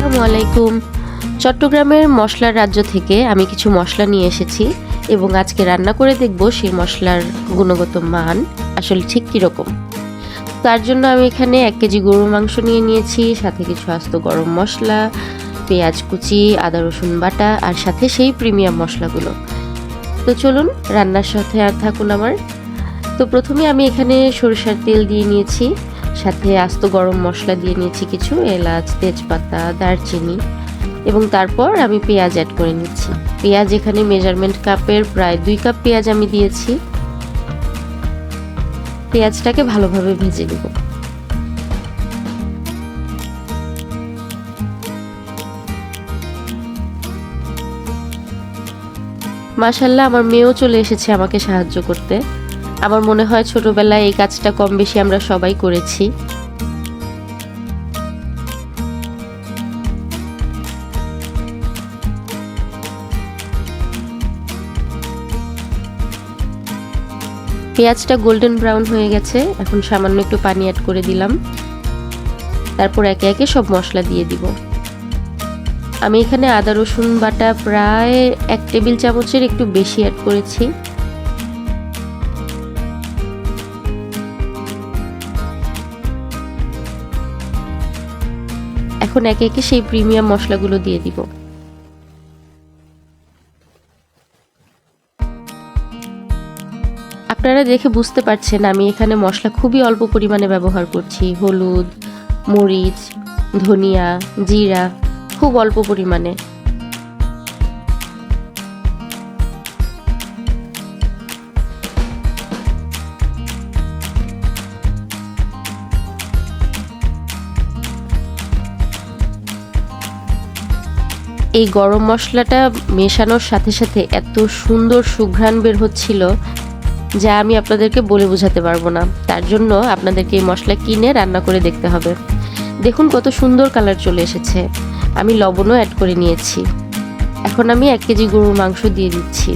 আসসালামু আলাইকুম। চট্টগ্রামের মশলার রাজ্য থেকে আমি কিছু মশলা নিয়ে এসেছি এবং আজকে রান্না করে দেখব সেই মশলার গুণগত মান আসলে ঠিক কীরকম। তার জন্য আমি এখানে 1 কেজি গরুর মাংস নিয়ে নিয়েছি, সাথে কিছু আস্ত গরম মশলা, পেঁয়াজ কুচি, আদা রসুন বাটা আর সাথে সেই প্রিমিয়াম মশলাগুলো। তো চলুন রান্নার সাথে আর থাকুন আমার। তো প্রথমে আমি এখানে সরিষার তেল দিয়ে নিয়েছি, সাথে আস্ত গরম মশলা দিয়ে নিয়েছি কিছু, এলাচ, তেজপাতা, দারচিনি এবং তারপর আমি পেঁয়াজ অ্যাড করে নিচ্ছি। পেঁয়াজ এখানে মেজারমেন্ট কাপের প্রায় 2 কাপ পেঁয়াজ আমি দিয়েছি। পেঁয়াজটাকে ভালোভাবে ভেজে নেব। মাশাআল্লাহ, আমার মেয়েও চলে এসেছে আমাকে সাহায্য করতে। আমার মনে হয় ছোটবেলায় এই কাজটা কম বেশি আমরা সবাই করেছি। পেঁয়াজটা গোল্ডেন ব্রাউন হয়ে গেছে, এখন সামান্য একটু পানি অ্যাড করে দিলাম। তারপর একে একে সব মশলা দিয়ে দিব। আমি এখানে আদা রসুন বাটা প্রায় 1 টেবিল চামচের একটু বেশি অ্যাড করেছি। এখন একে একে সেই প্রিমিয়াম মশলাগুলো দিয়ে দিব। আপনারা দেখে বুঝতে পারছেন আমি এখানে মশলা খুবই অল্প পরিমাণে ব্যবহার করছি। হলুদ, মরিচ, ধনিয়া, জিরা খুব অল্প পরিমাণে। এই গরম মশলাটা মেশানোর সাথে সাথে এত সুন্দর সুঘ্রাণ বের হচ্ছিল যা আমি আপনাদেরকে বলে বোঝাতে পারবো না। তার জন্য আপনাদেরকে এই মশলা কিনে রান্না করে দেখতে হবে। দেখুন কত সুন্দর কালার চলে এসেছে। আমি লবণও অ্যাড করে নিয়েছি। এখন আমি 1 কেজি গরুর মাংস দিয়ে দিচ্ছি।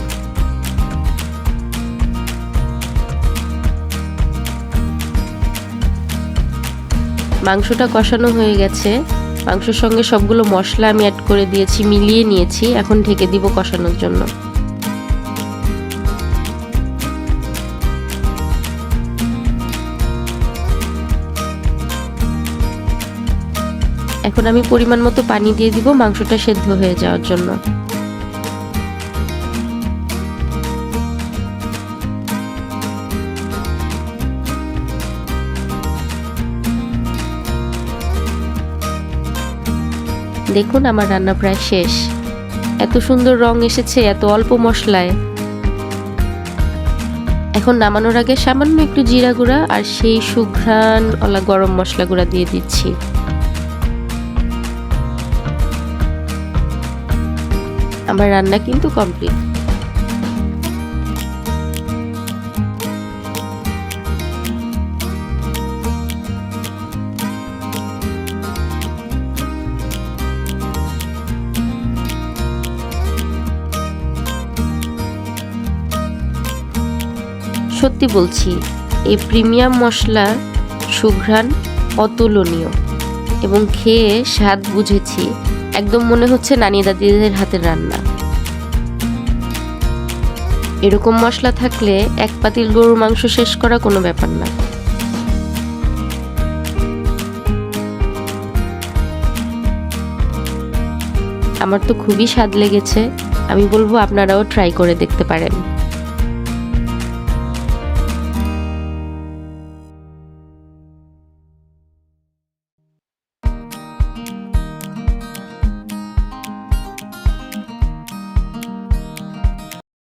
মাংসটা কষানো হয়ে গেছে। মাংসের সঙ্গে সবগুলো মশলা আমি অ্যাড করে দিয়েছি, মিলিয়ে নিয়েছি। এখন ঢেকে দিব কষানোর জন্য। এখন আমি পরিমাণ মতো পানি দিয়ে দিব মাংসটা সেদ্ধ হয়ে যাওয়ার জন্য। দেখুন আমার রান্না প্রায় শেষ। এত সুন্দর রং এসেছে এত অল্প মশলায়। এখন নামানোর আগে সামান্য একটু জিরা গুঁড়া আর সেই সুঘ্রাণওয়ালা গরম মশলা গুঁড়া দিয়ে দিচ্ছি। আমার রান্না কিন্তু কমপ্লিট। সত্যি বলছি, এই প্রিমিয়াম মশলা সুঘ্রাণ অতুলনীয় এবং খেয়ে স্বাদ বুঝেছি। একদম মনে হচ্ছে নানি দাদিদের হাতের রান্না। এরকম মশলা থাকলে 1 পাতিল গরুর মাংস শেষ করা কোনো ব্যাপার না। আমার তো খুবই স্বাদ লেগেছে। আমি বলবো আপনারাও ট্রাই করে দেখতে পারেন।